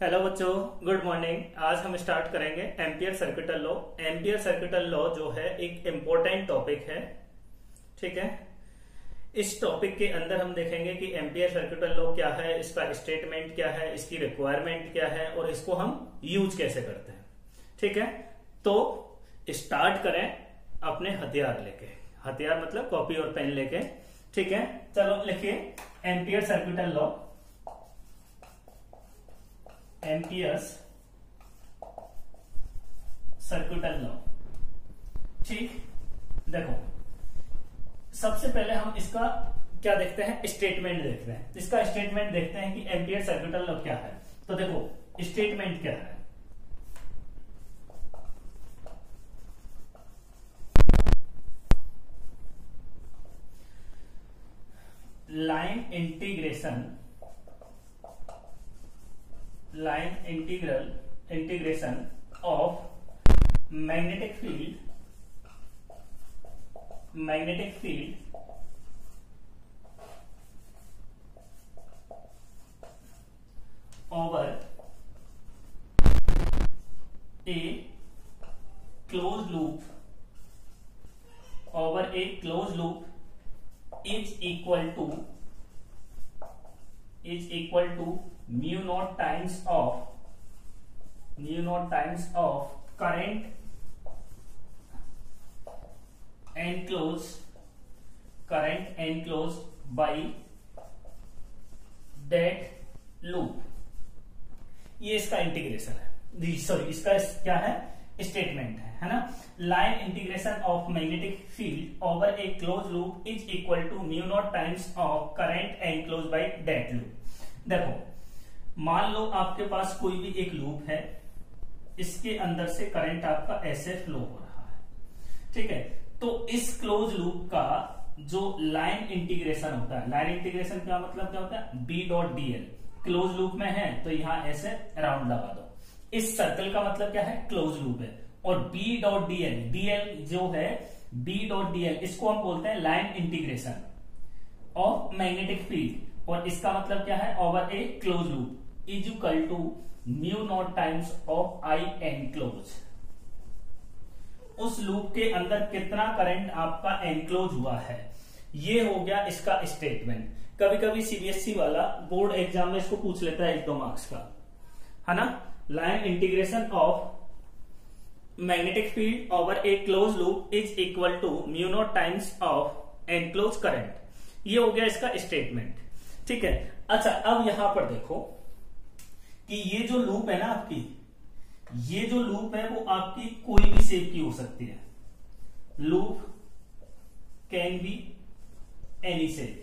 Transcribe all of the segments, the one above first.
Hello बच्चों, good morning. आज हम स्टार्ट करेंगे ampere circuital law. Ampere circuital law जो है एक इम्पोर्टेंट टॉपिक है, ठीक है। इस टॉपिक के अंदर हम देखेंगे कि एम्पियर सर्किटल लॉ क्या है, इसका स्टेटमेंट क्या है, इसकी रिक्वायरमेंट क्या है और इसको हम यूज कैसे करते हैं, ठीक है। तो स्टार्ट करें अपने हथियार लेके, हथियार मतलब कॉपी और पेन लेके, ठीक है। चलो लिखिए ampere circuital law. Amperes circuital law, ठीक। देखो सबसे पहले हम इसका क्या देखते हैं, स्टेटमेंट देखते हैं। इसका स्टेटमेंट देखते हैं कि एम्पियर सर्किटल लॉ क्या है। तो देखो स्टेटमेंट क्या है, line integration of magnetic field over a close loop is equal to mu naught times of current enclosed by that loop। ये इसका इंटीग्रेशन है, सॉरी इसका क्या है, स्टेटमेंट है ना। Line integration of magnetic field over a close loop is equal to mu naught times of current enclose by that loop. देखो मान लो आपके पास कोई भी एक लूप है, इसके अंदर से करंट आपका ऐसे फ्लो हो रहा है, ठीक है। तो इस क्लोज लूप का जो लाइन इंटीग्रेशन होता है, लाइन इंटीग्रेशन का मतलब क्या होता है, B dot D L. Close loop में है तो यहां ऐसे राउंड लगा दो। इस सर्कल का मतलब क्या है, क्लोज लूप है। और बी डॉट डीएल, डीएल जो है बी डॉट डीएल, इसको हम बोलते हैं line integration of magnetic field. और इसका मतलब क्या है, over a close loop is equal to mu naught times of I enclose. उस लूप के अंदर कितना करंट आपका एनक्लोज हुआ है, ये हो गया इसका स्टेटमेंट। कभी कभी सीबीएसई वाला बोर्ड एग्जाम में इसको पूछ लेता है 1-2 मार्क्स का, है ना। Line integration of magnetic field over a close loop is equal to mu naught times of enclose current. ये हो गया इसका स्टेटमेंट, ठीक है। अच्छा अब यहां पर देखो कि ये जो लूप है ना आपकी, ये जो लूप है वो आपकी कोई भी शेप की हो सकती है। Loop can be any shape.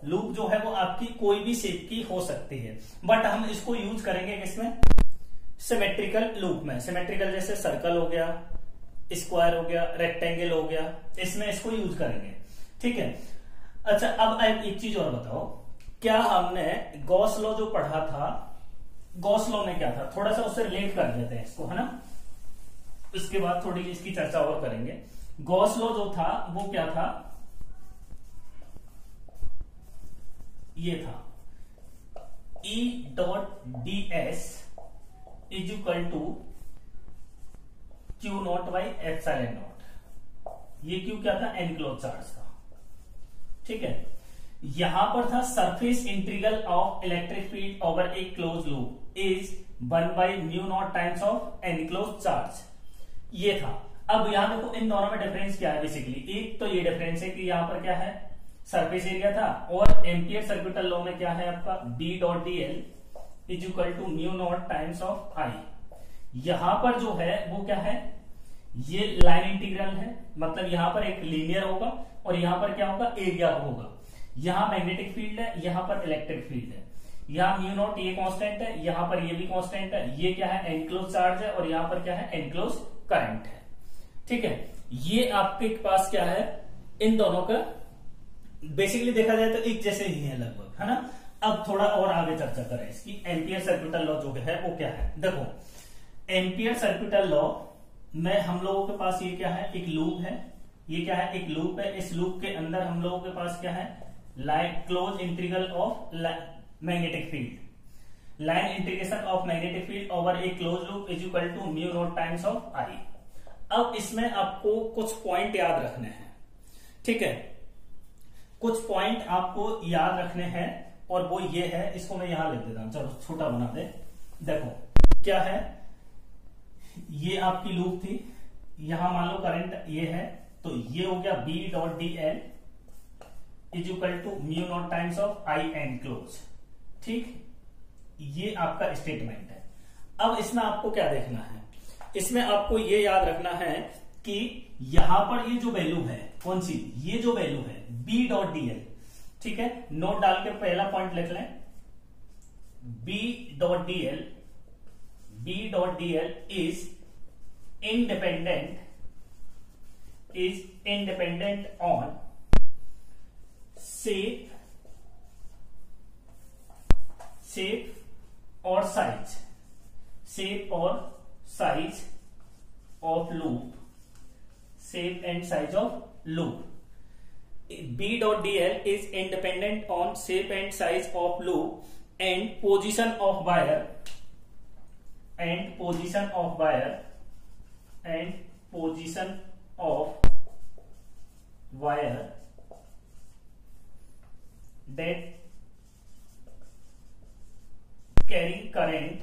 Loop जो है वो आपकी कोई भी शेप की हो सकती है, बट हम इसको यूज करेंगे किसमें, सिमेट्रिकल लूप में। सिमेट्रिकल जैसे सर्कल हो गया, स्क्वायर हो गया, रेक्टेंगल हो गया, इसमें इसको यूज करेंगे, ठीक है। अच्छा अब एक चीज और बताओ, क्या हमने गॉस लॉ जो पढ़ा था, गॉस लॉ में क्या था, थोड़ा सा उससे रिलेट कर लेते हैं इसको, है ना। इसके बाद थोड़ी इसकी चर्चा और करेंगे। गॉस लॉ जो था वो क्या था, ये था E dot D S is equal to Q naught by epsilon naught. ये क्यू क्या था, एनक्लोज चार्ज था, ठीक है। यहां पर था surface integral of electric field over a close loop is 1 by mu naught times of enclose charge, ये था। अब यहां देखो इन दोनों में डिफरेंस क्या है, बेसिकली एक तो ये डिफरेंस है कि यहां पर क्या है, सरफेस एरिया था, और एम्पियर सर्किटल लॉ में क्या है आपका, B dot D L is equal to mu naught times of I. यहां पर जो है वो क्या है, ये लाइन इंटीग्रल है, मतलब यहां पर एक लीनियर होगा और यहां पर क्या होगा, एरिया होगा। यहां मैग्नेटिक फील्ड है, यहां पर इलेक्ट्रिक फील्ड है। यहां म्यू नॉट ये कांस्टेंट है, यहां पर ये भी कांस्टेंट है। ये क्या है, एनक्लोज चार्ज है, और यहां पर क्या है, एनक्लोज करंट है, ठीक है। ये आपके पास क्या है, इन दोनों का बेसिकली देखा जाए तो एक जैसे ही है लगभग, है ना। अब थोड़ा और आगे चर्चा करें इसकी। एम्पियर सर्किटल लॉ जो है वो क्या है, देखो एम्पियर सर्किटल लॉ में हम लोगों के पास ये क्या है, एक लूप है। ये क्या है, एक लूप है। इस लूप के अंदर हम लोगों के पास क्या है, line close integral of magnetic field. Line integration of magnetic field over a close loop is equal to mu naught times of I. अब इसमें आपको कुछ पॉइंट याद रखने हैं, ठीक है, कुछ पॉइंट आपको याद रखने हैं और वो ये है, इसको मैं यहां लिख देता हूं, चलो छोटा बना दे। देखो क्या है, ये आपकी लूप थी, यहां मान लो करंट ये है, तो ये हो गया B dot D L is equal to mu naught times of I enclose. ठीक, ये आपका स्टेटमेंट है। अब इसमें आपको क्या देखना है, इसमें आपको ये याद रखना है कि यहां पर ये जो वैल्यू है कौन सी, ये जो वैल्यू है बी डॉट डी एल, ठीक है, नोट डाल के पहला पॉइंट लिख लें, B dot D L, B dot D L is independent on shape or size of loop, shape and size of loop. B dot dl is independent on shape and size of loop and position of wire that carrying current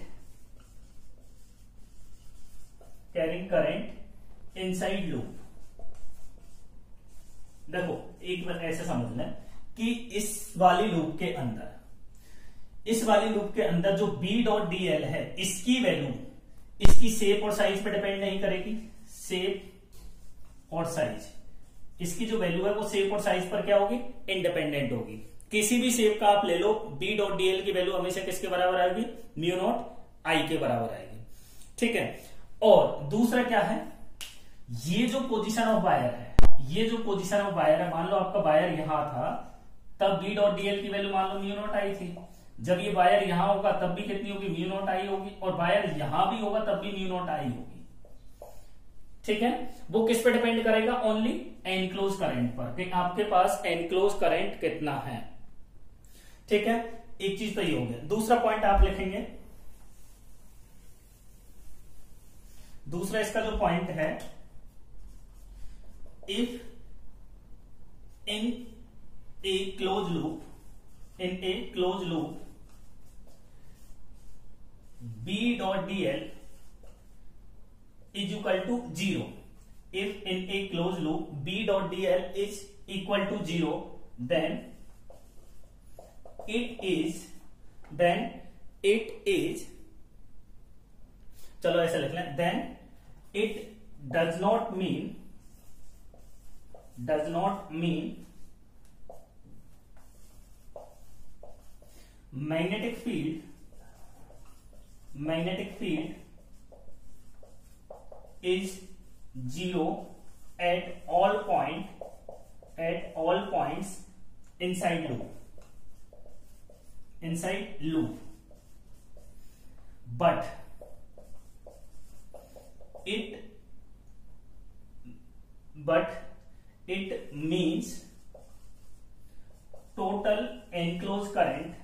inside loop। देखो एक बार ऐसे समझ लें कि इस वाली loop के अंदर जो बी डॉट डी एल है, इसकी वैल्यू इसकी शेप और साइज पे डिपेंड नहीं करेगी। शेप और साइज, इसकी जो वैल्यू है वो शेप और साइज पर क्या होगी, इंडिपेंडेंट होगी। किसी भी शेप का आप ले लो, बी डॉट डी एल की वैल्यू हमेशा किसके बराबर आएगी, म्यू नॉट आई के बराबर आएगी, ठीक है। और दूसरा क्या है, ये जो पोजीशन ऑफ वायर है, मान लो आपका वायर यहां था, तब बी डॉट डी एल की वैल्यू मान लो म्यू नॉट आई थी। जब ये वायर यहां होगा तब भी कितनी होगी, म्यू नॉट आई होगी, और वायर यहां भी होगा तब भी म्यू नॉट आई होगी, ठीक है। वो किस पे डिपेंड करेगा, ओनली एनक्लोज करंट पर, कि आपके पास एनक्लोज करंट कितना है, ठीक है। एक चीज तो ये हो गया। दूसरा पॉइंट आप लिखेंगे, दूसरा इसका जो पॉइंट है, if in A close loop B dot dl is equal to 0, if in a closed loop B dot dl is equal to 0, then it is चलो ऐसा लिख लें, then it does not mean magnetic field is 0 at all points inside loop, but it means total enclosed current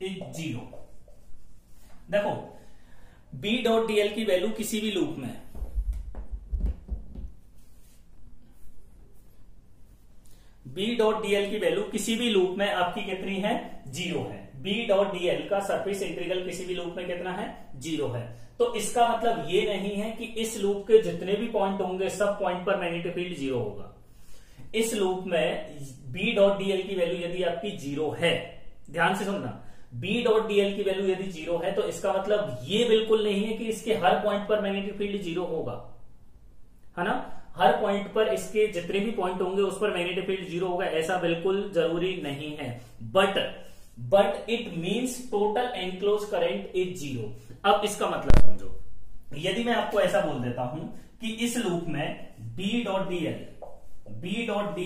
is 0। देखो B dot D L की value किसी भी loop में, B dot D L की वैल्यू किसी भी loop में आपकी कितनी है, 0 है। B डॉट डी एल का सरफेस इंटीग्रल किसी भी लूप में कितना है, 0 है। तो इसका मतलब ये नहीं है कि इस लूप के जितने भी पॉइंट होंगे सब पॉइंट पर मैग्नेटिक फील्ड 0 होगा। इस लूप में B डॉट डी एल की वैल्यू यदि आपकी 0 है, ध्यान से सुनना, B डॉट डी एल की वैल्यू यदि 0 है तो इसका मतलब ये बिल्कुल नहीं है कि इसके हर पॉइंट पर मैग्नेटिक फील्ड 0 होगा, है ना। हर पॉइंट पर इसके जितने भी पॉइंट होंगे उस पर मैग्नेटिक फील्ड 0 होगा, ऐसा बिल्कुल जरूरी नहीं है। But it means total enclose current is 0। अब इसका मतलब समझो, यदि मैं आपको ऐसा बोल देता हूं कि इस लूप में B dot D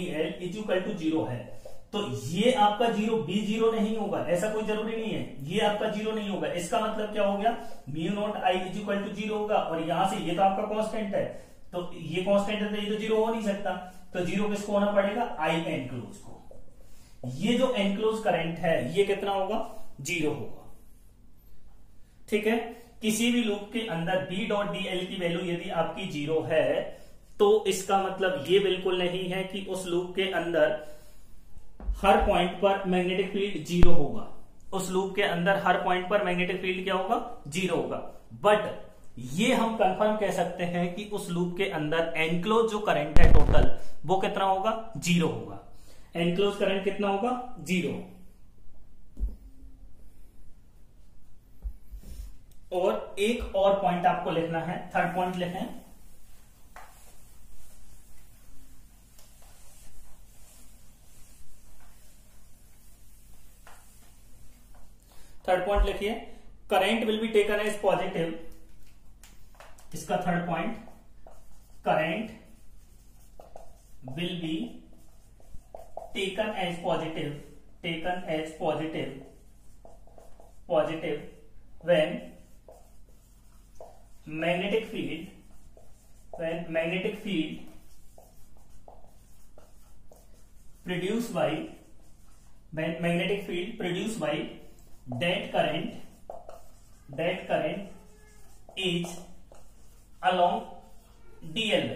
L is equal to 0 है, तो ये आपका 0 B 0 नहीं होगा, ऐसा कोई जरूरी नहीं है, ये आपका 0 नहीं होगा। इसका मतलब क्या हो गया, mu naught I is equal to 0 होगा, और यहां से ये तो आपका कांस्टेंट है, तो ये कांस्टेंट है तो ये तो 0 हो नहीं सकता। तो जीरो किसको होना पड़ेगा, आई एनक्लोज को। ये जो एनक्लोज करंट है ये कितना होगा, जीरो होगा। ठीक है, किसी भी लूप के अंदर बी डॉट डी एल की वैल्यू यदि आपकी जीरो है तो इसका मतलब ये बिल्कुल नहीं है कि उस लूप के अंदर हर पॉइंट पर मैग्नेटिक फील्ड जीरो होगा। उस लूप के अंदर हर पॉइंट पर मैग्नेटिक फील्ड क्या होगा, जीरो होगा। बट ये हम कंफर्म कह सकते हैं कि उस लूप के अंदर एनक्लोज जो करंट है टोटल वो कितना होगा, जीरो होगा। एनक्लोज करंट कितना होगा, जीरो। और एक और पॉइंट आपको लिखना है, थर्ड पॉइंट लिखें। थर्ड पॉइंट लिखिए, current will be taken as positive. इसका third point, current will be taken as positive, taken as positive, positive when magnetic field produced by that current is along dl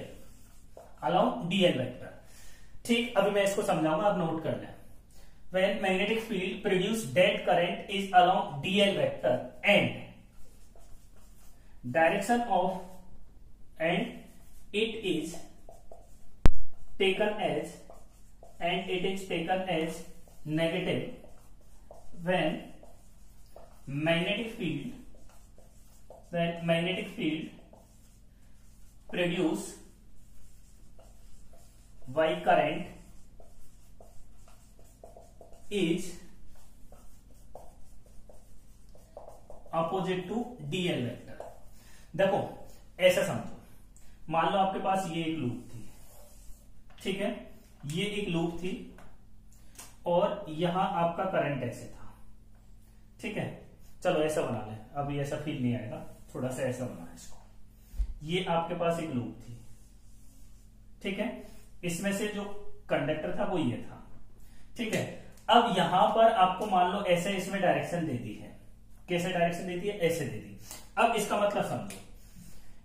vector। ठीक, अभी मैं इसको समझाऊंगा, आप note कर लें। When magnetic field produce that current is along dl vector and direction of and it is taken as negative when magnetic field produce by current is opposite to dl vector। देखो ऐसा समझो, मान लो आपके पास ये एक loop थी, ठीक है, ये एक लूप थी और यहां आपका करंट ऐसे था। ठीक है, चलो ऐसा बना लें, अभी ऐसा फील नहीं आएगा, थोड़ा सा ऐसा बना है इसको। ये आपके पास एक लूप थी, ठीक है, इसमें से जो कंडक्टर था वो ये था। ठीक है, अब यहां पर आपको मान लो ऐसे इसमें डायरेक्शन दे दी है। कैसे डायरेक्शन देती है, ऐसे दे दी। अब इसका मतलब समझो,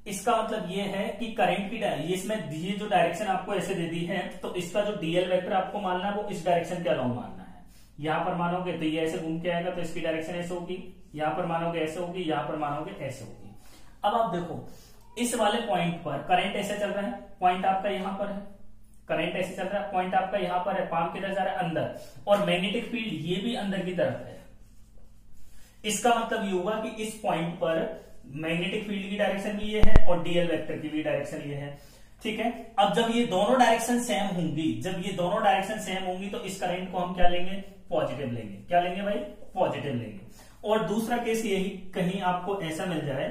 इसका मतलब ये है कि करंट की इसमें ये जो डायरेक्शन आपको ऐसे दे दी है, तो इसका जो डीएल वेक्टर आपको मानना है वो इस डायरेक्शन के अलाउ मानना है। यहां पर मानोगे तो ये ऐसे घूम के आएगा, तो इसकी डायरेक्शन ऐसे होगी। यहां पर मानोगे ऐसे होगी, यहां पर मानोगे ऐसे होगी। अब आप देखो, इस वाले पॉइंट पर करंट ऐसे चल रहा है, पॉइंट आपका यहां पर है, करंट ऐसे चल रहा है, पॉइंट आपका यहां पर है, पाम किधर जा रहा है, अंदर, और मैग्नेटिक फील्ड ये भी अंदर की तरफ है। इसका मतलब ये होगा कि इस पॉइंट पर मैग्नेटिक फील्ड की डायरेक्शन भी ये है और डीएल वेक्टर की भी डायरेक्शन ये है। ठीक है, अब जब ये दोनों डायरेक्शन सेम होंगी, जब ये दोनों डायरेक्शन सेम होंगी तो इस करंट को हम क्या लेंगे, पॉजिटिव लेंगे। क्या लेंगे भाई, पॉजिटिव लेंगे। और दूसरा केस यही, कहीं आपको ऐसा मिल जाए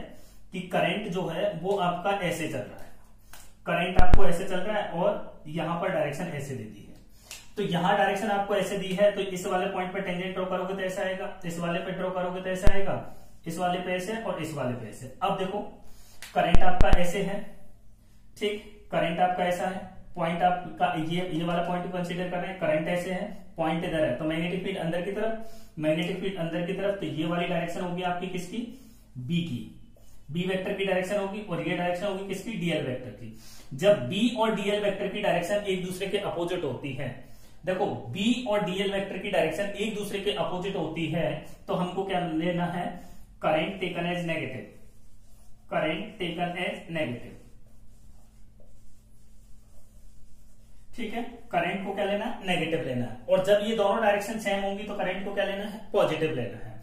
कि करंट जो है वो आपका ऐसे चल रहा है, करंट आपको ऐसे चल रहा है और यहां पर डायरेक्शन ऐसे दे दी है, तो यहां डायरेक्शन आपको ऐसे दी है, तो इस वाले पॉइंट पर टेंजेंट ड्रॉ करोगे तो ऐसा आएगा, इस वाले पे ड्रॉ करोगे तो ऐसा आएगा, इस वाले पे ऐसे और इस वाले पे ऐसे। अब देखो करंट आपका ऐसे है, ठीक, करंट आपका ऐसा है, पॉइंट आपका ये वाला पॉइंट कंसीडर कर रहे हैं, करंट ऐसे है, पॉइंट इधर है, तो मैग्नेटिक फील्ड अंदर की तरफ, मैग्नेटिक फील्ड अंदर की तरफ, तो ये वाली डायरेक्शन होगी आपकी किसकी, बी की, बी वेक्टर की डायरेक्शन होगी, और ये डायरेक्शन होगी किसकी, डीएल वेक्टर की। जब बी और डीएल वेक्टर की डायरेक्शन एक दूसरे के अपोजिट होती है, देखो बी और डीएल वेक्टर की डायरेक्शन एक दूसरे के अपोजिट होती है, तो हमको क्या लेना है, current taken as negative, current taken as negative. ठीक है, करंट को क्या लेना है, नेगेटिव लेना है। और जब ये दोनों डायरेक्शन सेम होंगी तो करंट को क्या लेना है, पॉजिटिव लेना है।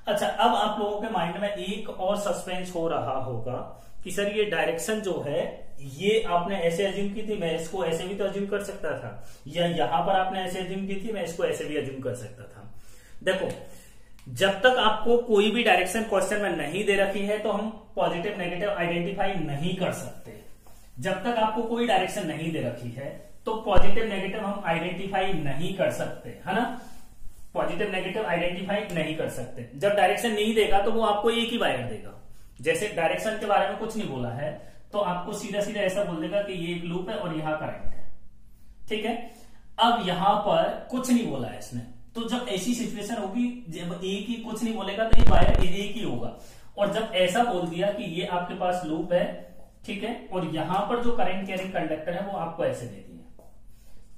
अच्छा, अब आप लोगों के माइंड में एक और सस्पेंस हो रहा होगा कि सर ये डायरेक्शन जो है ये आपने ऐसे अज्यूम की थी, मैं इसको ऐसे भी तो अज्यूम कर सकता था, या यहां पर आपने ऐसे अज्यूम की थी, मैं इसको ऐसे भी अज्यूम कर सकता था। देखो, जब तक आपको कोई भी डायरेक्शन क्वेश्चन में नहीं दे रखी है तो हम पॉजिटिव नेगेटिव आइडेंटिफाई नहीं कर सकते। जब तक आपको कोई डायरेक्शन नहीं दे रखी है तो पॉजिटिव नेगेटिव हम आइडेंटिफाई नहीं कर सकते, है ना, पॉजिटिव नेगेटिव आइडेंटिफाई नहीं कर सकते। जब डायरेक्शन नहीं देगा तो वो आपको एक ही वायर देगा। जैसे डायरेक्शन के बारे में कुछ नहीं बोला है तो आपको सीधा सीधा ऐसा बोल देगा कि ये एक लूप है और यहां करंट है, ठीक है। अब यहां पर कुछ नहीं बोला है इसने, तो जब ऐसी सिचुएशन होगी जब एक ही कुछ नहीं बोलेगा तो ये वायर एक ही होगा। और जब ऐसा बोल दिया कि ये आपके पास लूप है, ठीक है, और यहां पर जो करंट कैरिंग कंडक्टर है वो आपको ऐसे दे दिया,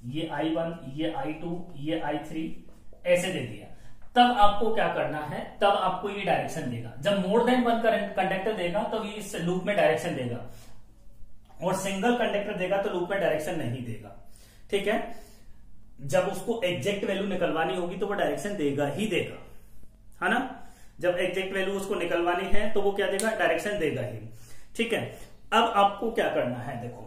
ये I1, ये I2, ये I3 ऐसे दे दिया, तब आपको क्या करना है, तब आपको ये डायरेक्शन देगा। जब more than one current conductor देगा तो ये इस लूप में डायरेक्शन देगा, और सिंगल कंडक्टर देगा तो लूप में डायरेक्शन नहीं देगा, ठीक है। जब उसको एग्जैक्ट वैल्यू निकलवानी होगी तो वो डायरेक्शन देगा ही देगा, है ना। जब एग्जैक्ट वैल्यू उसको निकलवानी है तो वो क्या देगा, डायरेक्शन देगा ही, ठीक है। अब आपको क्या करना है, देखो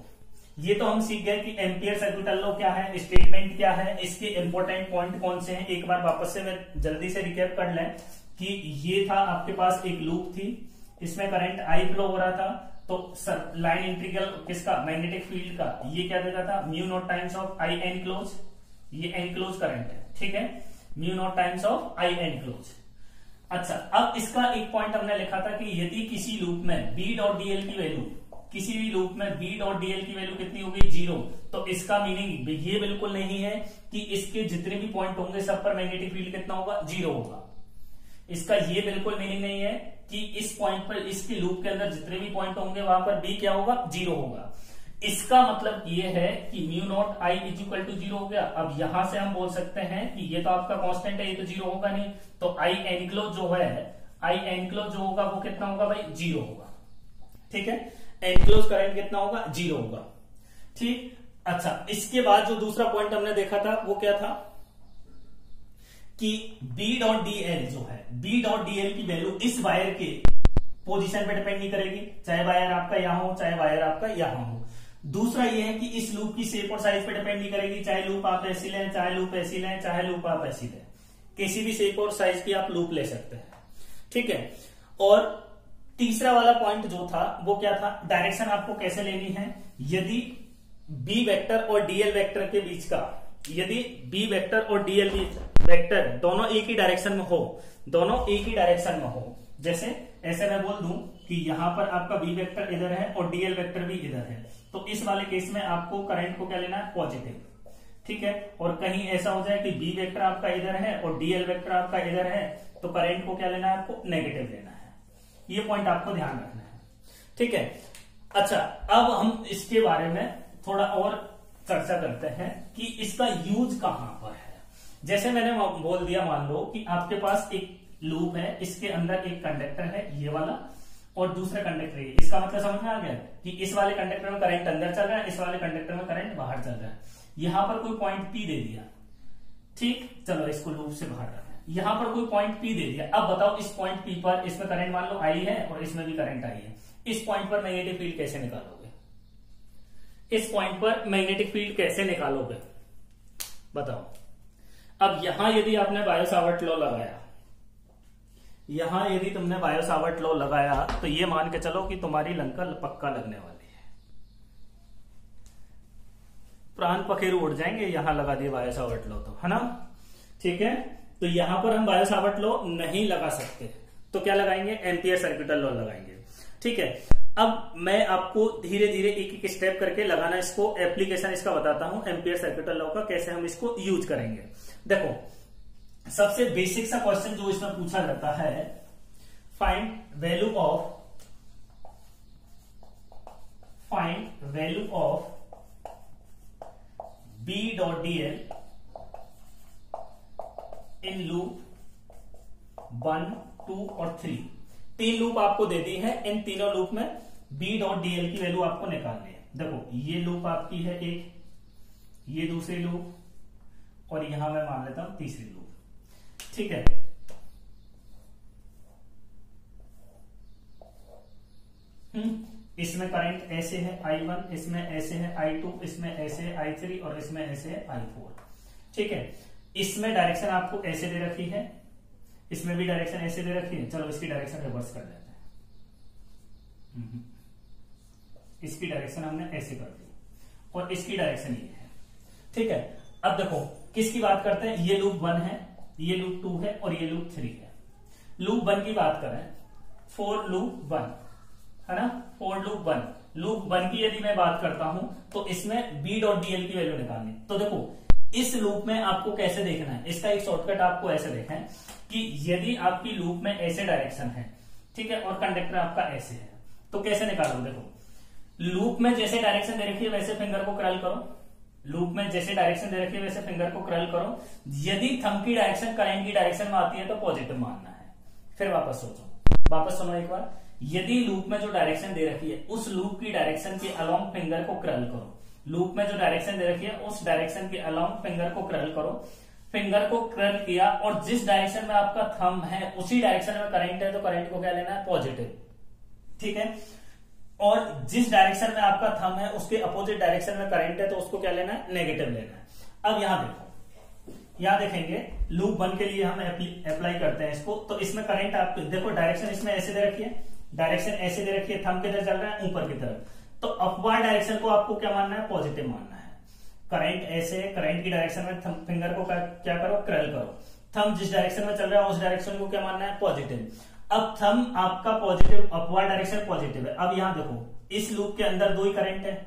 ये तो हम सीख गए कि एम्पियर सर्किटल लॉ क्या है, स्टेटमेंट क्या है, इसके इंपॉर्टेंट पॉइंट कौन से हैं। एक बार वापस से मैं जल्दी से रिकैप कर लें कि ये था आपके पास एक लूप थी, इसमें करंट आई फ्लो हो रहा था, तो लाइन इंटीग्रल किसका, मैग्नेटिक फील्ड का, ये क्या देता था, mu naught times of I enclose, ये एनक्लोज करंट है, ठीक है, mu naught times of I enclose. अच्छा, अब इसका एक पॉइंट हमने लिखा था कि यदि किसी लूप में बी डॉट डीएल की वैल्यू, किसी भी लूप में बी डॉट डीएल की वैल्यू कितनी होगी, 0, तो इसका मीनिंग ये बिल्कुल नहीं है कि इसके जितने भी पॉइंट होंगे सब पर मैग्नेटिक फील्ड कितना होगा, 0 होगा। इसका ये बिल्कुल मीनिंग नहीं है कि इस पॉइंट पर, इसके लूप के अंदर जितने भी पॉइंट होंगे वहां पर बी क्या होगा, 0 होगा। इसका मतलब ये है कि mu naught I is equal to 0 हो गया। अब यहां से हम बोल सकते हैं कि ये तो आपका कांस्टेंट है, ये तो 0 होगा नहीं, तो आई एनक्लोज जो है, आई एनक्लोज जो होगा वो कितना होगा भाई, 0 होगा, ठीक है। एनक्लोज करंट कितना होगा, 0 होगा, ठीक। अच्छा, इसके बाद जो दूसरा पॉइंट हमने देखा था वो क्या था कि बी डॉट डी एल जो है, बी डॉट डी एल की वैल्यू इस वायर के पोजीशन पे डिपेंड नहीं करेगी, चाहे वायर आपका यहां हो चाहे वायर आपका यहां हो। दूसरा ये है कि इस लूप की शेप और साइज पे डिपेंड नहीं करेगी, चाहे लूप आप ऐसी लें, चाहे लूप ऐसी लें, चाहे लूप आप ऐसी लें, किसी भी शेप और साइज की आप लूप ले सकते हैं, ठीक है। और तीसरा वाला पॉइंट जो था वो क्या था, डायरेक्शन आपको कैसे लेनी है। यदि बी वेक्टर और डीएल वेक्टर के बीच का, यदि बी वेक्टर और डीएल वेक्टर दोनों एक ही डायरेक्शन में हो, दोनों एक ही डायरेक्शन में हो, जैसे ऐसे मैं बोल दूं कि यहां पर आपका बी वेक्टर इधर है और डीएल वेक्टर भी इधर है, तो इस वाले केस में आपको करंट को क्या लेना है, पॉजिटिव, ठीक है। और कहीं ऐसा हो जाए कि बी वेक्टर आपका इधर है और डीएल वेक्टर आपका इधर है, तो करंट को क्या लेना है, आपको नेगेटिव लेना है। ये पॉइंट आपको ध्यान रखना है, ठीक है। अच्छा, अब हम इसके बारे में थोड़ा और चर्चा करते हैं कि इसका यूज कहां पर है। जैसे मैंने बोल दिया, मान लो कि आपके पास एक लूप है, इसके अंदर एक कंडक्टर है ये वाला और दूसरा कंडक्टर है, इसका मतलब समझ में आ गया कि इस वाले कंडक्टर में करंट अंदर चल रहा है, इस वाले कंडक्टर में करंट बाहर चल रहा है। यहां पर कोई पॉइंट पी दे दिया, ठीक, चलो इसको लूप से बाहर रखें, यहां पर कोई पॉइंट पी दे दिया। अब बताओ इस पॉइंट पी पर, इसमें करंट मान लो आई है और इसमें भी करंट आई है, इस पॉइंट पर मैग्नेटिक फील्ड कैसे निकालोगे, इस पॉइंट पर मैग्नेटिक फील्ड कैसे निकालोगे, बताओ। अब यहां यदि आपने बायो सावर्ट लॉ लगाया, यहां यदि तुमने बायो सावर्ट लॉ लगाया तो ये मान के चलो कि तुम्हारी लंका पक्का लगने वाली है, प्राण पखेरु उड़ जाएंगे। यहां लगा दिए बायो सावर्ट लॉ तो, है ना, ठीक है। तो यहां पर हम बायो सावर्ट लॉ नहीं लगा सकते, तो क्या लगाएंगे, एम्पियर सर्किटल लॉ लगाएंगे, ठीक है। अब मैं आपको धीरे धीरे एक एक स्टेप करके लगाना, इसको एप्लीकेशन इसका बताता हूं, एम्पियर सर्किटल लॉ का कैसे हम इसको यूज करेंगे। देखो, सबसे बेसिक सा क्वेश्चन जो इसमें पूछा जाता है, find value of B dot D L in loop 1, 2 और 3। 3 लूप आपको दे दी है, इन तीनों लूप में बी डॉट डी एल की वैल्यू आपको निकालनी है। देखो, ये लूप आपकी है एक, ये दूसरी लूप, और यहां मैं मान लेता हूं तीसरी लूप, ठीक है। इसमें करंट ऐसे है I1, इसमें ऐसे है I2, इसमें ऐसे है I3 और इसमें ऐसे है I4, ठीक है। इसमें डायरेक्शन आपको ऐसे दे रखी है, इसमें भी डायरेक्शन ऐसे दे रखी है। चलो इसकी डायरेक्शन रिवर्स कर देते हैं, इसकी डायरेक्शन हमने ऐसे कर दी और इसकी डायरेक्शन ये है, ठीक है। अब देखो किसकी बात करते हैं, ये लूप 1 है, ये लूप 2 है और ये लूप 3 है। लूप 1 की बात करें, 4 लूप 1 है ना, 4 लूप 1, लूप 1 की यदि मैं बात करता हूं तो इसमें बी डॉट डीएल की वैल्यू निकालनी। तो देखो इस लूप में आपको कैसे देखना है, इसका एक शॉर्टकट आपको ऐसे देखना है कि यदि आपकी लूप में ऐसे डायरेक्शन है, ठीक है, और कंडक्टर आपका ऐसे है, तो कैसे निकालो। देखो लूप में जैसे डायरेक्शन दे रखी है वैसे फिंगर को क्रल करो, लूप में जैसे डायरेक्शन दे रखी है वैसे फिंगर को क्रल करो। यदि थंब की डायरेक्शन करंट की डायरेक्शन में आती है तो पॉजिटिव मानना है। फिर वापस सोचो, वापस सुनो एक बार। यदि लूप में जो डायरेक्शन दे रखी है उस लूप की डायरेक्शन के अलोंग फिंगर को क्रल करो, लूप में जो डायरेक्शन दे रखी है उस डायरेक्शन के अलोंग फिंगर को क्रल करो। फिंगर को क्रल किया और जिस डायरेक्शन में आपका थंब है उसी डायरेक्शन में करंट है तो करंट को क्या लेना है, पॉजिटिव, ठीक है। और जिस डायरेक्शन में आपका थंब है उसके अपोजिट डायरेक्शन में करंट है तो उसको क्या लेना है, नेगेटिव लेना है। अब यहां देखो, यहां देखेंगे लूप 1 के लिए हम अप्लाई करते हैं इसको, तो इसमें करंट आप देखो डायरेक्शन इसमें ऐसे दे रखी है, डायरेक्शन ऐसे दे रखी है, थंब किधर चल रहा है, ऊपर की तरफ, तो अपवर्ड डायरेक्शन को आपको क्या मानना है, पॉजिटिव मानना है। करंट ऐसे, करंट की डायरेक्शन में फिंगर को क्या करो, क्रल करो। थंब जिस डायरेक्शन में चल रहा है उस डायरेक्शन को क्या मानना है, पॉजिटिव। अब थंब आपका पॉजिटिव, अपवर्ड डायरेक्शन पॉजिटिव है। अब यहां देखो इस लूप के अंदर दो ही करंट है,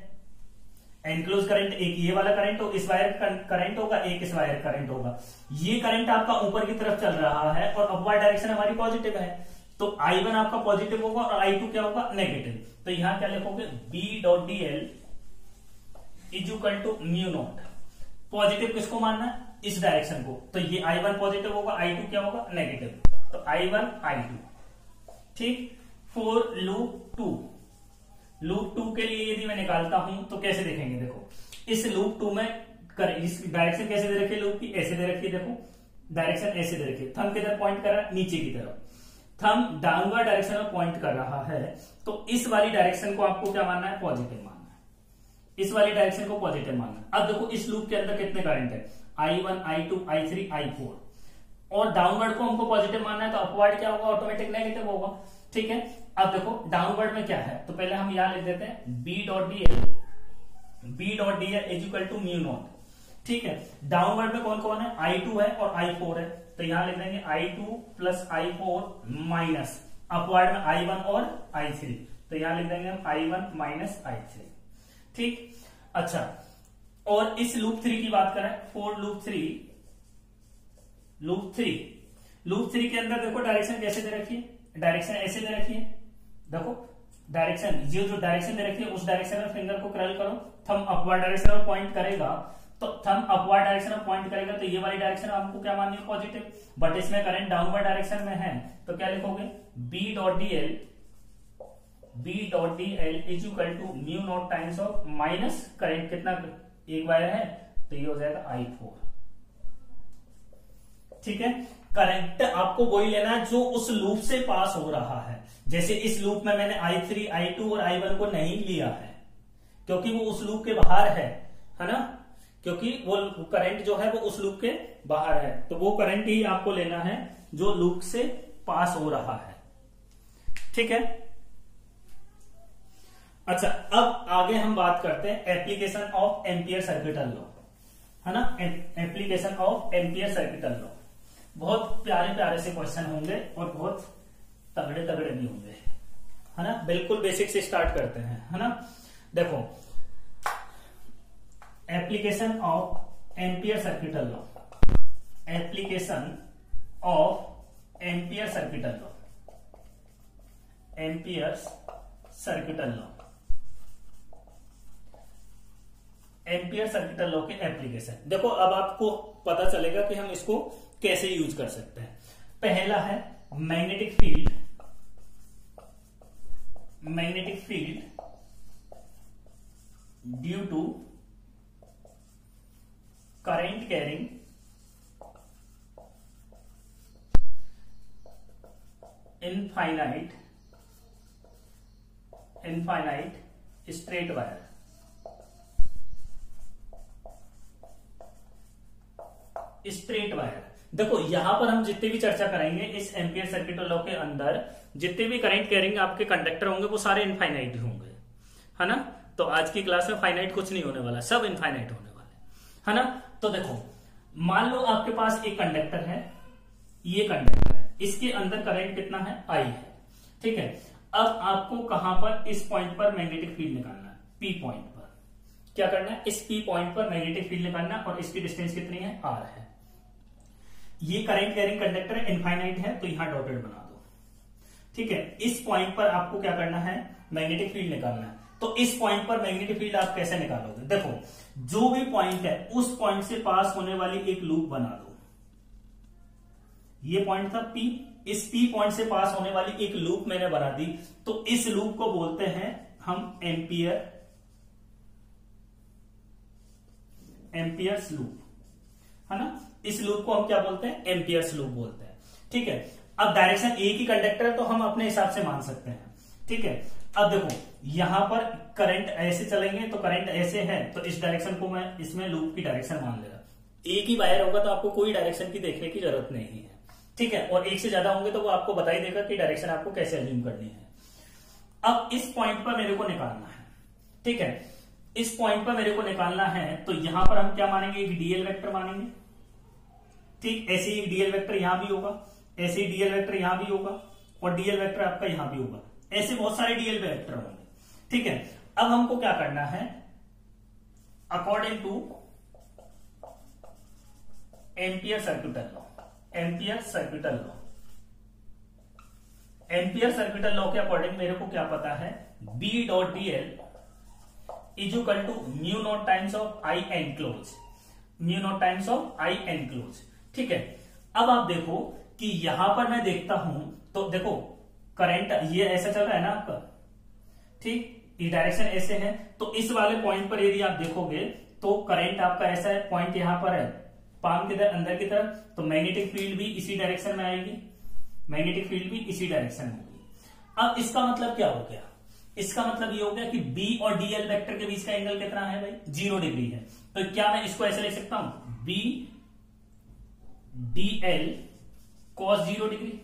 एनक्लोज करंट, एक ये वाला करंट हो, इस वायर करंट होगा, एक इस वायर करंट होगा। ये करंट आपका ऊपर की तरफ चल रहा है और अपवर्ड डायरेक्शन हमारी पॉजिटिव है, तो I1 आपका पॉजिटिव होगा और I2 क्या होगा, नेगेटिव। तो यहां क्या लिखोगे, B dot D L is equal to mu naught. Positive किसको मानना है, इस डायरेक्शन को, तो ये I1 पॉजिटिव होगा, I2 क्या होगा, नेगेटिव, तो I1 I2, ठीक। फॉर लूप 2, लूप 2 के लिए यदि मैं निकालता हूं तो कैसे देखेंगे, देखो इस लूप 2 में इस डायरेक्शन कैसे दे रखी है, लूप की ऐसे दे रखी है, देखो डायरेक्शन ऐसे दे रखी है, थंब किधर पॉइंट कर रहा है, नीचे की तरफ, थंब डाउनवर्ड डायरेक्शन में पॉइंट कर रहा है, तो इस वाली डायरेक्शन को आपको क्या मानना है, पॉजिटिव मानना है, इस वाली डायरेक्शन को पॉजिटिव मानना है। अब देखो इस लूप के अंदर कितने करंट है, I1 I2 I3 I4, और डाउनवर्ड को हमको पॉजिटिव मानना है तो अपवर्ड क्या होगा, ऑटोमेटिक नेगेटिव होगा, ठीक है। अब देखो डाउनवर्ड में क्या है, तो पहले हम यहां लिख देते हैं B dot D L is equal to mu naught, ठीक है। डाउनवर्ड में कौन कौन है, I2 है और I4 है, तो यहां लिख देंगे I2 plus I4 minus upward में I1 और I3, तो यहां लिख देंगे हम I1 माइनस I3, ठीक। अच्छा, और इस लूप 3 की बात करें, फॉर लूप 3 के अंदर देखो डायरेक्शन कैसे दे रखी है, डायरेक्शन ऐसे दे रखी है, देखो डायरेक्शन, ये जो डायरेक्शन दे रखी है उस डायरेक्शन में फिंगर को क्रल करो, थंब अपवर्ड डायरेक्शन में पॉइंट करेगा, तो थंब अपवर्ड डायरेक्शन में पॉइंट करेगा तो ये वाली डायरेक्शन आपको क्या माननी है, पॉजिटिव, बट इसमें करंट डाउनवर्ड डायरेक्शन में है, तो क्या लिखोगे, B dot D L is equal to mu naught times of minus current कितना, एक वायर है तो ये हो जाएगा I4, ठीक है। करंट आपको वही लेना है जो उस लूप से पास हो रहा है। जैसे इस लूप में मैंने I3 I2 और I1 को नहीं लिया है क्योंकि वो उस लूप के बाहर है ना, क्योंकि वो करंट जो है वो उस लूप के बाहर है, तो वो करंट ही आपको लेना है जो लूप से पास हो रहा है, ठीक है। अच्छा, अब आगे हम बात करते हैं application of ampere circuital law, है ना, application of ampere circuital law. बहुत प्यारे प्यारे से क्वेश्चन होंगे और बहुत तगड़े भी होंगे, है ना। बिल्कुल बेसिक से स्टार्ट करते हैं, है ना। देखो application of ampere circuital law, application of ampere circuital law, ampere circuital law, ampere circuital law के एप्लीकेशन। देखो अब आपको पता चलेगा कि हम इसको कैसे यूज कर सकते हैं। पहला है magnetic field, magnetic field due to current carrying infinite straight wire, straight wire. देखो यहां पर हम जितने भी चर्चा करेंगे इस एम्पियर सर्किटल लॉ के अंदर, जितने भी करंट कैरिंग आपके कंडक्टर होंगे वो सारे इनफाइनाइट होंगे, है ना। तो आज की क्लास में फाइनाइट कुछ नहीं होने वाला, सब इनफाइनाइट होने वाले, है ना। तो देखो मान लो आपके पास एक कंडक्टर है, ये कंडक्टर है, इसके अंदर करंट कितना है, I है, ठीक है। अब आपको कहां पर, इस पॉइंट पर मैग्नेटिक फील्ड निकालना है, पी पॉइंट पर। क्या करना है, इस पी पॉइंट पर मैग्नेटिक फील्ड निकालना, और इसकी डिस्टेंस कितनी है, आर है। ये करंट कैरिंग कंडक्टर इनफाइनाइट है, तो यहां डॉटेड बना दो। ठीक है, इस पॉइंट पर आपको क्या करना है, मैग्नेटिक फील्ड निकालना है। तो इस पॉइंट पर मैग्नेटिक फील्ड आप कैसे निकालोगे, देखो जो भी पॉइंट है उस पॉइंट से पास होने वाली एक लूप बना दो। ये पॉइंट था पी, इस पी पॉइंट से पास होने वाली एक लूप मैंने बना दी, तो इस लूप को बोलते हैं हम एम्पियर्स लूप, है ना। इस लूप को हम क्या बोलते हैं, एम्पियर्स लूप बोलते हैं। ठीक है, अब डायरेक्शन एक ही कंडक्टर है तो हम अपने हिसाब से मान सकते हैं। ठीक है, अब देखो यहां पर करंट ऐसे चलेंगे तो करंट ऐसे है, तो इस डायरेक्शन को मैं इसमें लूप की डायरेक्शन मान लेगा। एक ही वायर होगा तो आपको कोई डायरेक्शन की देखने की जरूरत नहीं है। ठीक है, और एक से ज्यादा होंगे तो वो आपको बता ही देगा कि डायरेक्शन आपको कैसे अज्यूम करनी है। अब इस पॉइंट पर मेरे को निकालना है। ठीक है, इस पॉइंट पर मेरे को निकालना है, तो यहां पर हम क्या मानेंगे, एक डीएल वेक्टर मानेंगे। ठीक, ऐसे ही डीएल वेक्टर यहां भी होगा, ऐसे ही डीएल वेक्टर यहां भी होगा, और डीएल वेक्टर आपका यहां भी होगा। ऐसे बहुत सारे डीएल वेक्टर होंगे। ठीक है, अब हमको क्या करना है, according to Ampere circuital law, Ampere circuital law के अकॉर्डिंग मेरे को क्या पता है, B dot D L is equal to mu naught times of I enclose, mu naught times of I enclose. ठीक है, अब आप देखो कि यहां पर मैं देखता हूं तो देखो करंट ये ऐसा चल रहा है ना आपका। ठीक, ये डायरेक्शन ऐसे है, तो इस वाले पॉइंट पर यदि आप देखोगे तो करंट आपका ऐसा है, पॉइंट यहां पर है पाम के अंदर की तरफ, तो मैग्नेटिक फील्ड भी इसी डायरेक्शन में आएगी, मैग्नेटिक फील्ड भी इसी डायरेक्शन में होगी। अब इसका मतलब क्या हो गया, इसका मतलब ये हो गया कि बी और डीएल वेक्टर के बीच का एंगल कितना है भाई, 0 डिग्री है। तो क्या मैं इसको ऐसे लिख सकता हूं, B D L cos 0 degree,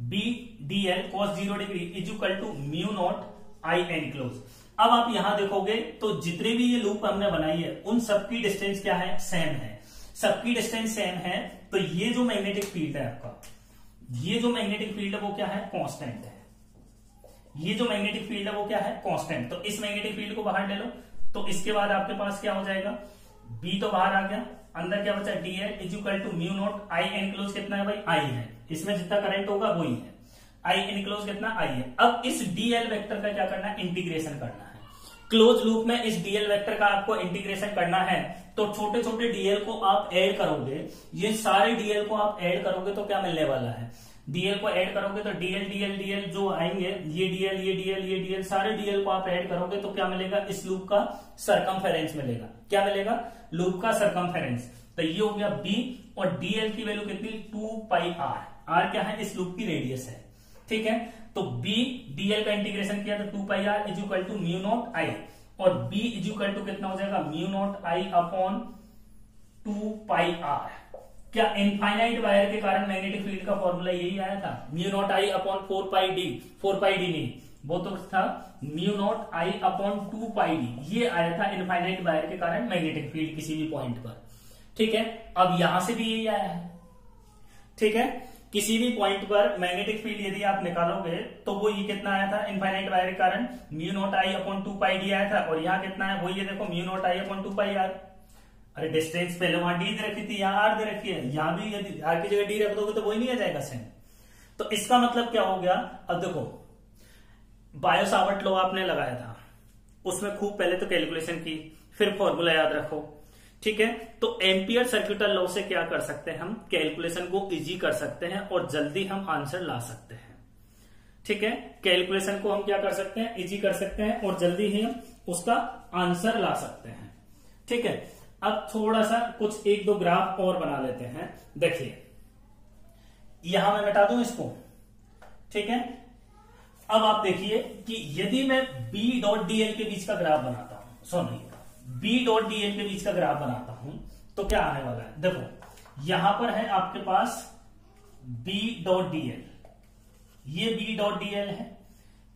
B D L cos 0 degree is equal to mu naught I enclose. अब आप यहां देखोगे तो जितने भी ये लूप हमने बनाई है उन सबकी डिस्टेंस क्या है, सेम है, सबकी डिस्टेंस सेम है। तो ये जो मैग्नेटिक फील्ड है आपका, ये जो मैग्नेटिक फील्ड है वो क्या है, कांस्टेंट है। ये जो मैग्नेटिक फील्ड है वो क्या है, कांस्टेंट। तो इस मैग्नेटिक फील्ड को बाहर ले लो, तो इसके बाद आपके पास क्या हो जाएगा, बी तो बाहर आ गया, अंदर क्या बचा, D L is equal to mu naught I enclose कितना है भाई, आई है, इसमें जितना करंट होगा वही है, आई एनक्लोज कितना, आई है। अब इस डीएल वेक्टर का क्या करना है, इंटीग्रेशन करना है। क्लोज लूप में इस डीएल वेक्टर का आपको इंटीग्रेशन करना है, तो छोटे छोटे डीएल को आप ऐड करोगे, ये सारे डीएल को आप ऐड करोगे तो क्या मिलने वाला है, डीएल को ऐड करोगे तो डीएल डीएल डीएल जो आएंगे, ये डीएल ये डीएल ये डीएल, सारे डीएल को आप ऐड करोगे तो क्या मिलेगा, इस लूप का सरकमफेरेंस मिलेगा। क्या मिलेगा, लूप का सरकमफेरेंस। तो ये हो गया बी, और डीएल की वैल्यू कितनी, 2 पाई आर, आर क्या है, इस लूप की रेडियस है। ठीक है, तो बी डीएल का इंटीग्रेशन किया तो 2 pi R is equal to mu naught I, और बी इज इक्वल टू कितना हो जाएगा, mu naught I upon 2 pi R. क्या इनफाइनाइट वायर के कारण मैग्नेटिक फील्ड का फॉर्मूला यही आया था, mu naught I upon 4 pi D, 4 pi D नहीं, वो तो था mu naught I upon 2 pi D, ये आया था इनफाइनाइट वायर के कारण मैग्नेटिक फील्ड किसी भी पॉइंट पर। ठीक है, अब यहां से भी यही आया है। ठीक है, किसी भी पॉइंट पर मैग्नेटिक फील्ड यदि आप निकालोगे तो वो ये कितना आया था, इनफाइनाइट वायर के कारण mu naught I upon 2 pi D आया था, और यहाँ कितना है, वो ये देखो mu naught I upon 2 pi R. अरे डिस्टेंस पहले वहां डी दे रखी थी, यहाँ आर दे रखी है, यहां भी यदि आर की जगह डी रख दोगे तो वही नहीं आ जाएगा सेम। तो इसका मतलब क्या हो गया, अब देखो बायो सावर्ट लॉ आपने लगाया था, उसमें खूब पहले तो कैलकुलेशन की, फिर फॉर्मूला याद रखो। ठीक है, तो एम्पियर सर्क्यूटल लॉ से क्या कर सकते हैं, हम कैलकुलेशन को इजी कर सकते हैं और जल्दी हम आंसर ला सकते हैं। ठीक है, कैलकुलेशन को हम क्या कर सकते हैं, इजी कर सकते हैं और जल्दी ही हम उसका आंसर ला सकते हैं। ठीक है, अब थोड़ा सा कुछ 1-2 ग्राफ और बना लेते हैं। देखिए यहां मैं मिटा दूं इसको। ठीक है, अब आप देखिए कि यदि मैं बी डॉट डीएल के बीच का ग्राफ बनाता हूं, सुनिए, बी डॉट डीएल के बीच का ग्राफ बनाता हूं तो क्या आने वाला है, देखो यहां पर है आपके पास बी डॉट डीएल, ये बी डॉट डीएल है।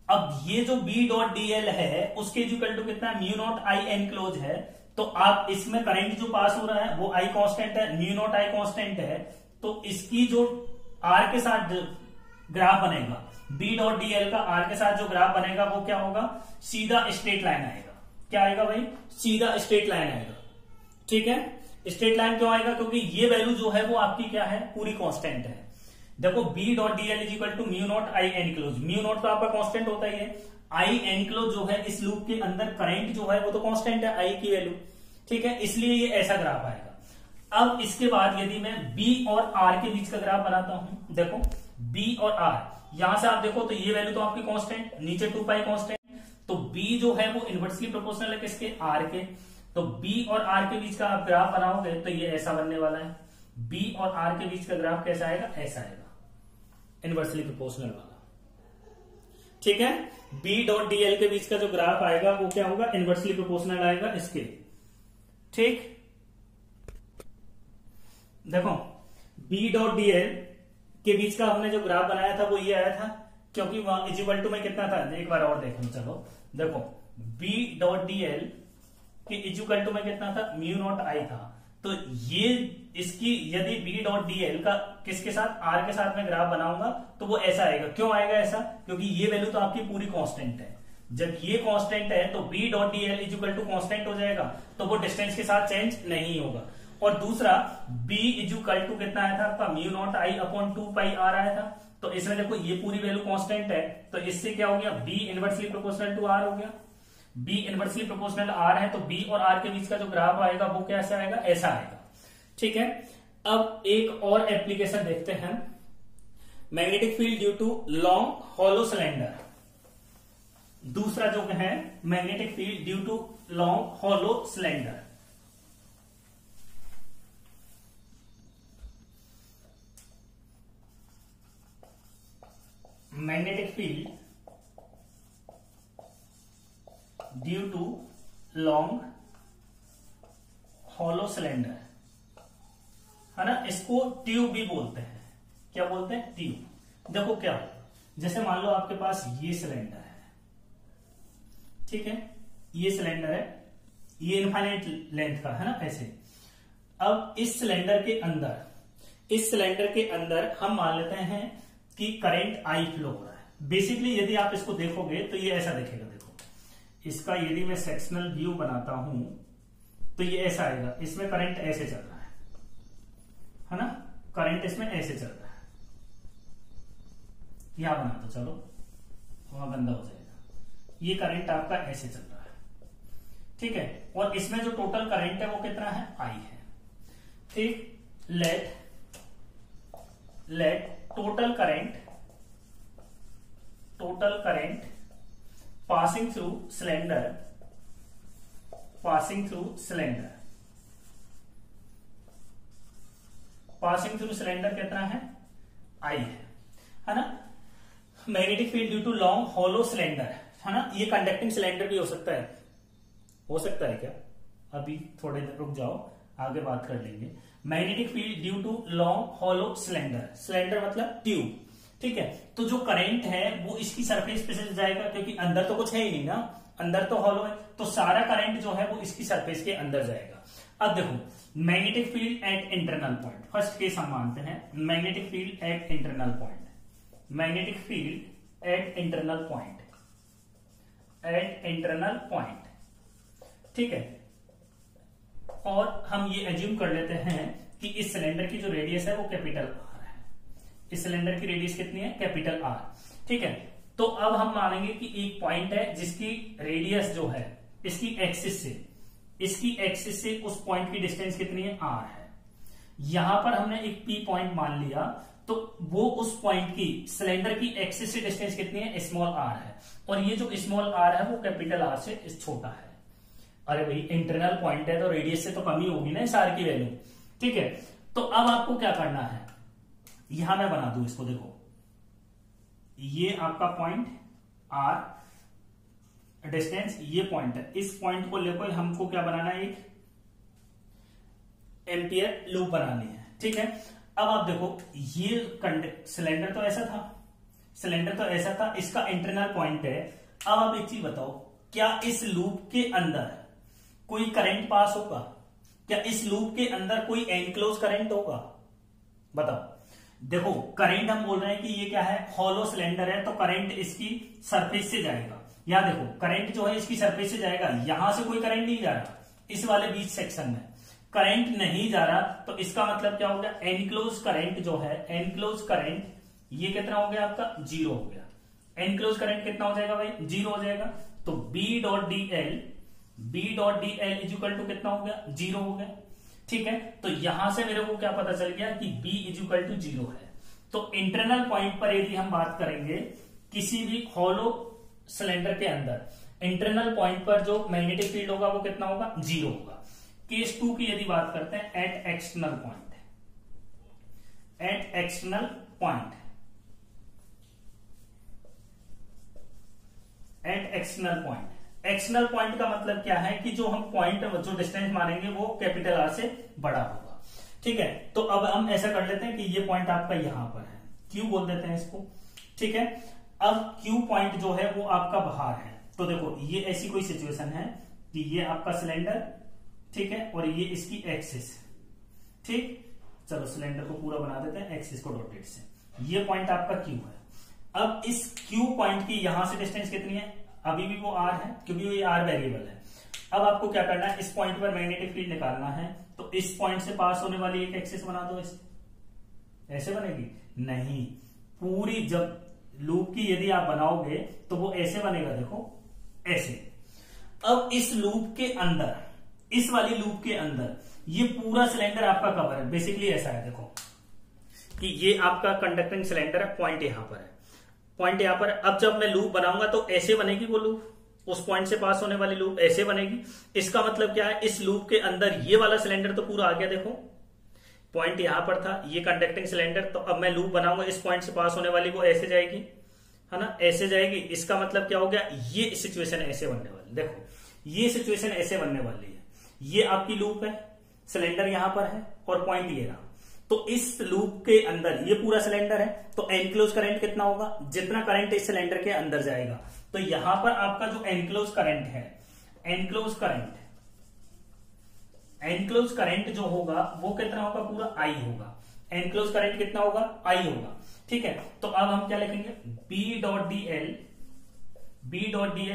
अब ये जो बी डॉट डीएल है उसके इक्वल टू कितना, म्यू नॉट आई एनक्लोज है। तो आप इसमें करंट जो पास हो रहा है वो आई कांस्टेंट है, म्यू नॉट आई कांस्टेंट है, तो इसकी जो आर के साथ ग्राफ बनेगा, बी डॉट डी एल का आर के साथ जो ग्राफ बनेगा वो क्या होगा, सीधा स्ट्रेट लाइन आएगा। क्या आएगा भाई, सीधा स्ट्रेट लाइन आएगा। ठीक है, स्ट्रेट लाइन क्यों आएगा, क्योंकि ये वैल्यू जो है वो आपकी क्या है, पूरी कांस्टेंट है। देखो B dot D L is equal to mu naught I enclose, mu naught तो आपका कांस्टेंट होता ही है, आई एनक्लोज जो है इस लूप के अंदर करंट जो है वो तो कांस्टेंट है, आई की वैल्यू। ठीक है, इसलिए ये ऐसा ग्राफ आएगा। अब इसके बाद यदि मैं B और R के बीच का ग्राफ बनाता हूं, देखो B और R, यहां से आप देखो तो ये वैल्यू तो आपकी कांस्टेंट, नीचे 2 पाई कांस्टेंट, तो B जो है वो इनवर्सली प्रोपोर्शनल है किसके, R के। तो B और R के बीच का आप ग्राफ बनाओगे तो ये ऐसा बनने वाला है। B और R के बीच का ग्राफ कैसा आएगा, ऐसा आएगा, इनवर्सली प्रोपोर्शनल वाला। ठीक है, B डॉट DL के बीच का जो ग्राफ आएगा वो क्या होगा, इनवर्सली प्रोपोर्शनल आएगा इसके। ठीक, देखो बी डॉट डी एल के बीच का हमने जो ग्राफ बनाया था वो ये आया था, क्योंकि वहां इक्वल टू में कितना था, एक बार और देखें। चलो देखो बी डॉट डी एल के इक्वल टू में कितना था, म्यू नॉट आई था। तो ये इसकी यदि बी डॉट डी एल का किसके साथ, आर के साथ में ग्राफ बनाऊंगा तो वो ऐसा आएगा। क्यों आएगा ऐसा, क्योंकि ये वैल्यू तो आपकी पूरी कांस्टेंट है। जब ये कांस्टेंट है तो B dot D L equal to constant हो जाएगा, तो वो डिस्टेंस के साथ चेंज नहीं होगा। और दूसरा b इक्वल टू कितना आया था आपका, mu naught I upon 2 pi R आया था। तो इसमें देखो ये पूरी वैल्यू कांस्टेंट है, तो इससे क्या हो गया, b inversely proportional to r हो गया। b इनवर्सली प्रोपोर्शनल r है, तो b और r के बीच का जो ग्राफ आएगा वो कैसा आएगा, ऐसा आएगा। ठीक है, अब एक और एप्लीकेशन देखते हैं, magnetic field due to long hollow cylinder. दूसरा जो है magnetic field due to long hollow cylinder. Magnetic field due to long hollow cylinder, है ना, इसको ट्यूब भी बोलते हैं। क्या बोलते हैं, ट्यूब। देखो क्या हो, जैसे मान लो आपके पास ये सिलेंडर है, ठीक है, ये सिलेंडर है, ये इनफाइनाइट लेंथ का है ना, ऐसे। अब इस सिलेंडर के अंदर हम मान लेते हैं कि करंट आई फ्लो हो रहा है। बेसिकली यदि आप इसको देखोगे तो ये ऐसा दिखेगा। देखो इसका यदि मैं सेक्शनल व्यू बनाता हूं तो ये ऐसा आएगा, इसमें करंट ऐसे चल रहा है ना, करंट इसमें ऐसे चल रहा है। यहां बना दो, चलो वहां गंदा हो जाएगा। ये करंट आपका ऐसे चल रहा है, ठीक है, और इसमें जो टोटल करंट है वो कितना है, आई है। ठीक, let total current passing through cylinder कितना है, आई है ना। मैग्नेटिक field due to long hollow cylinder, है ना, ये कंडक्टिंग सिलेंडर भी हो सकता है क्या, अभी थोड़े देर रुक जाओ, आगे बात कर लेंगे। Magnetic field due to long hollow cylinder मतलब ट्यूब, ठीक है। तो जो करंट है वो इसकी सरफेस पे से जाएगा, क्योंकि अंदर तो कुछ है ही नहीं ना, अंदर तो हॉलो है, तो सारा करंट जो है वो इसकी सरफेस के अंदर जाएगा। अब देखो magnetic field at internal point, first case हम मानते हैं magnetic field at internal point, ठीक है। और हम ये एज्यूम कर लेते हैं कि इस सिलेंडर की जो रेडियस है वो कैपिटल आर है। इस सिलेंडर की रेडियस कितनी है, कैपिटल आर, ठीक है। तो अब हम मानेंगे कि एक पॉइंट है जिसकी रेडियस जो है इसकी एक्सिस से उस पॉइंट की डिस्टेंस कितनी है, आर है। यहां पर हमने एक पी पॉइंट मान लिया, तो वो उस पॉइंट की सिलेंडर की एक्सिस से डिस्टेंस कितनी है, स्मॉल आर है, और ये जो स्मॉल आर है वो कैपिटल आर से छोटा है। अरे भाई इंटरनल पॉइंट है तो रेडियस से तो कम ही होगी ना इस आर की वैल्यू, ठीक है। तो अब आपको क्या करना है, यहां मैं बना दूं इसको, देखो ये आपका पॉइंट आर, डिस्टेंस ये पॉइंट है, इस पॉइंट को लेकर हमको क्या बनाना है, एक एम्पियर लूप बनानी है, ठीक है। अब आप देखो ये सिलेंडर तो ऐसा था, इसका इंटरनल पॉइंट है। अब आप एक चीज बताओ, क्या इस लूप के अंदर कोई करंट पास होगा, क्या इस लूप के अंदर कोई एनक्लोज करंट होगा, बताओ। देखो करंट हम बोल रहे हैं कि ये क्या है, हॉलो सिलेंडर है, तो करंट इसकी सरफेस से जाएगा। या देखो करंट जो है इसकी सरफेस से जाएगा, यहां से कोई करंट नहीं जा रहा, इस वाले बीच सेक्शन में करंट नहीं जा रहा, तो इसका मतलब क्या हो गया, एनक्लोज करंट जो है, एनक्लोज करंट ये कितना हो गया आपका, 0 हो गया। एनक्लोज करंट कितना हो जाएगा भाई, 0 हो जाएगा। तो B dot D L equal to कितना हो गया, 0 हो गया। ठीक है, तो यहां से मेरे को क्या पता चल गया कि B इक्वल टू 0 है। तो इंटरनल पॉइंट पर यदि हम बात करेंगे किसी भी हॉलो सिलेंडर के अंदर, इंटरनल पॉइंट पर जो मैग्नेटिक फील्ड होगा वो कितना होगा, 0 होगा। केस 2 की यदि बात करते हैं, at external point, at external point, at external point, external point का मतलब क्या है कि जो हम पॉइंट, जो डिस्टेंस मानेंगे वो कैपिटल आर से बड़ा होगा। ठीक है, तो अब हम ऐसा कर लेते हैं कि ये पॉइंट आपका यहां पर है, क्यू बोल देते हैं इसको। ठीक है, अब क्यू पॉइंट जो है वो आपका बाहर है। तो देखो ये ऐसी कोई सिचुएशन है कि ये आपका सिलेंडर, ठीक है, और ये इसकी एक्सिस। ठीक, चलो सिलेंडर को पूरा बना देते हैं, एक्सिस को डॉटेड से। ये पॉइंट आपका क्यू है। अब इस क्यू पॉइंट की यहां से डिस्टेंस कितनी है, अभी भी वो आर है, क्योंकि ये आर वेरिएबल है। अब आपको क्या करना है, इस पॉइंट पर मैग्नेटिक फील्ड निकालना है, तो इस पॉइंट से पास होने वाली एक एक्सिस बना दो। ऐसे बनेगी नहीं, पूरी जब लूप की यदि आप बनाओगे तो वो ऐसे बनेगा, देखो ऐसे। अब इस लूप के अंदर, इस वाली लूप के अंदर ये पूरा सिलेंडर आपका कवर है। बेसिकली ऐसा है, देखो कि ये आपका कंडक्टिंग सिलेंडर है, पॉइंट यहां पर है, पॉइंट यहां पर है। अब जब मैं लूप बनाऊंगा तो ऐसे बनेगी वो लूप, उस पॉइंट से पास होने वाली लूप ऐसे बनेगी। इसका मतलब क्या है, इस लूप के अंदर ये वाला सिलेंडर तो पूरा आ गया, देखो पॉइंट यहां पर था, ये कंडक्टिंग सिलेंडर। तो अब मैं लूप बनाऊंगा, इस पॉइंट से पास होने वाली वो ऐसे जाएगी, है ना, ऐसे जाएगी। इसका मतलब क्या हो गया, ये सिचुएशन ऐसे बनने वाली, देखो ये सिचुएशन ऐसे बनने वाली है। ये आपकी लूप है, सिलेंडर यहां पर है और पॉइंट ये रहा। तो इस लूप के अंदर ये पूरा सिलेंडर है, तो एनक्लोज करंट कितना होगा, जितना करंट इस सिलेंडर के अंदर जाएगा। तो यहां पर आपका जो एनक्लोज करंट है, एनक्लोज करंट, एनक्लोज करंट जो होगा वो कितना होगा, पूरा आई होगा। एनक्लोज करंट कितना होगा, आई होगा। ठीक है, तो अब हम क्या लिखेंगे, B dot D L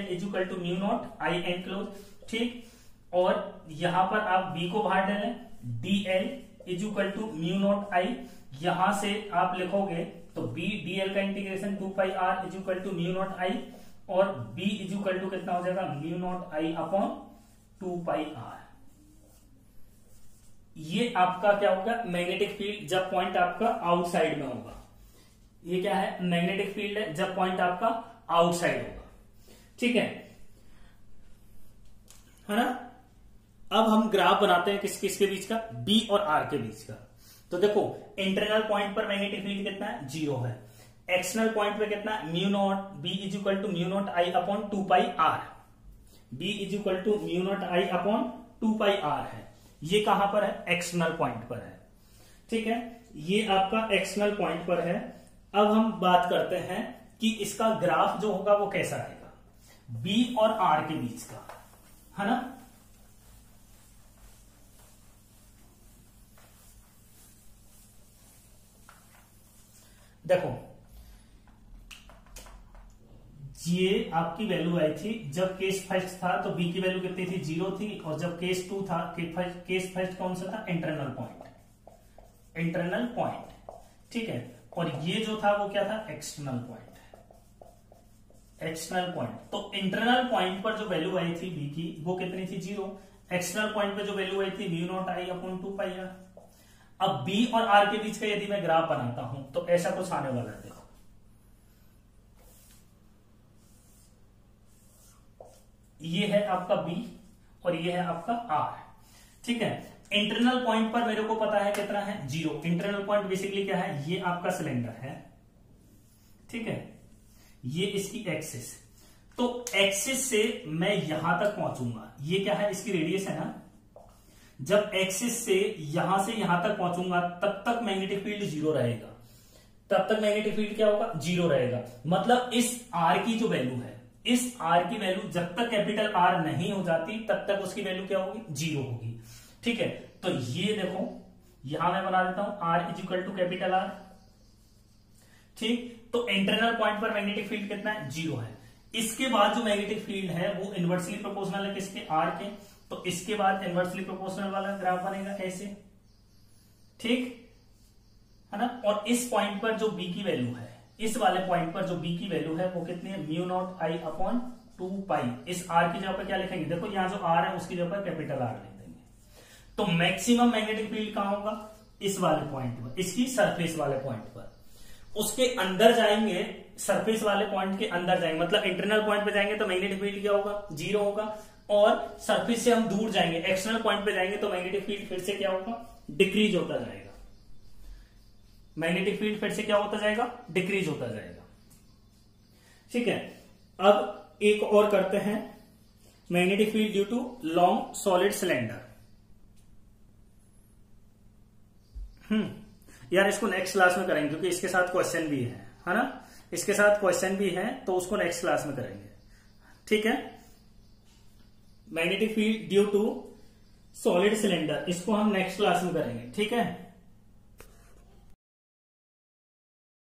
is equal to mu naught I enclose. ठीक, और यहां पर आप बी को बाहर डालें, D L is equal to mu naught I. यहां से आप लिखोगे तो बी डी एल का integration 2 pi R is equal to mu naught I, और बी इज इक्वल टू कितना हो जाएगा, mu naught I upon 2 pi R. ये आपका क्या होगा, मैग्नेटिक फील्ड जब पॉइंट आपका आउटसाइड में होगा। ये क्या है, मैग्नेटिक फील्ड है जब पॉइंट आपका आउटसाइड होगा। ठीक है ना। अब हम ग्राफ बनाते हैं किसके बीच का, बी और आर के बीच का। तो देखो इंटरनल पॉइंट पर मैग्नेटिक फील्ड कितना है, 0 है। एक्सटर्नल पॉइंट पे कितना, mu naught B is equal to mu naught I upon 2 pi R. B is equal to mu naught I upon 2 pi R है। ये कहां पर है, एक्सटर्नल पॉइंट पर है। ठीक है, ये आपका एक्सटर्नल पॉइंट पर है। अब हम बात करते हैं कि इसका ग्राफ जो होगा वो कैसा रहेगा, बी और आर के बीच का, है ना। देखो ये आपकी वैल्यू आई थी जब केस फर्स्ट था, तो बी की वैल्यू कितनी थी, 0 थी। और जब केस 2 था, केस फर्स्ट कौन सा था, इंटरनल पॉइंट, इंटरनल पॉइंट। ठीक है, और ये जो था वो क्या था, एक्सटर्नल पॉइंट, एक्सटर्नल पॉइंट। तो इंटरनल पॉइंट पर जो वैल्यू आई थी बी की वो कितनी थी, 0। एक्सटर्नल पॉइंट पे जो वैल्यू आई थी mu naught I upon 2 pi R. अब बी और आर के बीच का यदि मैं ग्राफ बनाता हूं तो ऐसा कुछ आने वाला है। देखो ये है आपका बी और ये है आपका आर। ठीक है, इंटरनल पॉइंट पर मेरे को पता है कितना है, 0। इंटरनल पॉइंट बेसिकली क्या है, ये आपका सिलेंडर है। ठीक है, ये इसकी एक्सिस। तो एक्सिस से मैं यहां तक पहुंचूंगा, ये क्या है, इसकी रेडियस है ना। जब एक्सिस से यहां तक पहुंचूंगा तब तक मैग्नेटिक फील्ड 0 रहेगा। तब तक मैग्नेटिक फील्ड क्या होगा, 0 रहेगा। मतलब इस आर की जो वैल्यू है, इस आर की वैल्यू जब तक कैपिटल आर नहीं हो जाती तब तक उसकी वैल्यू क्या होगी, 0 होगी। ठीक है, तो ये देखो यहां मैं बना देता हूं R is equal to capital R. ठीक, तो इंटरनल पॉइंट पर मैग्नेटिक फील्ड कितना है, 0 है। इसके बाद जो मैग्नेटिक फील्ड है वो इनवर्सली प्रोपोर्शनल है किसके, आर के, तो इसके बाद इनवर्सली प्रोपोर्शनल वाला ग्राफ बनेगा ऐसे, ठीक है ना। और इस पॉइंट पर जो बी की वैल्यू है, इस वाले पॉइंट पर जो बी की वैल्यू है वो कितनी है, म्यू नॉट आई अपॉन 2 पाई। इस आर की जगह पर क्या लिखेंगे, देखो यहां जो आर है उसकी जगह पर कैपिटल आर लिख देंगे। तो मैक्सिमम मैग्नेटिक फील्ड कहां होगा, इस वाले पॉइंट पर, इसकी सरफेस वाले पॉइंट पर। उसके अंदर जाएंगे, सरफेस वाले पॉइंट के अंदर जाएंगे, मतलब इंटरनल पॉइंट पे जाएंगे तो मैग्नेटिक फील्ड क्या होगा, 0 होगा। और सरफेस से हम दूर जाएंगे, एक्सटर्नल पॉइंट पे जाएंगे तो मैग्नेटिक फील्ड फिर से क्या होगा, डिक्रीज होता जाएगा। मैग्नेटिक फील्ड फिर से क्या होता जाएगा, डिक्रीज होता जाएगा। ठीक है, अब एक और करते हैं, magnetic field due to long solid cylinder. यार इसको नेक्स्ट क्लास में करेंगे क्योंकि इसके साथ क्वेश्चन भी है ना, इसके साथ क्वेश्चन भी है, तो उसको नेक्स्ट क्लास में करेंगे। ठीक है, magnetic field due to solid cylinder, इसको हम नेक्स्ट क्लास में करेंगे। ठीक है।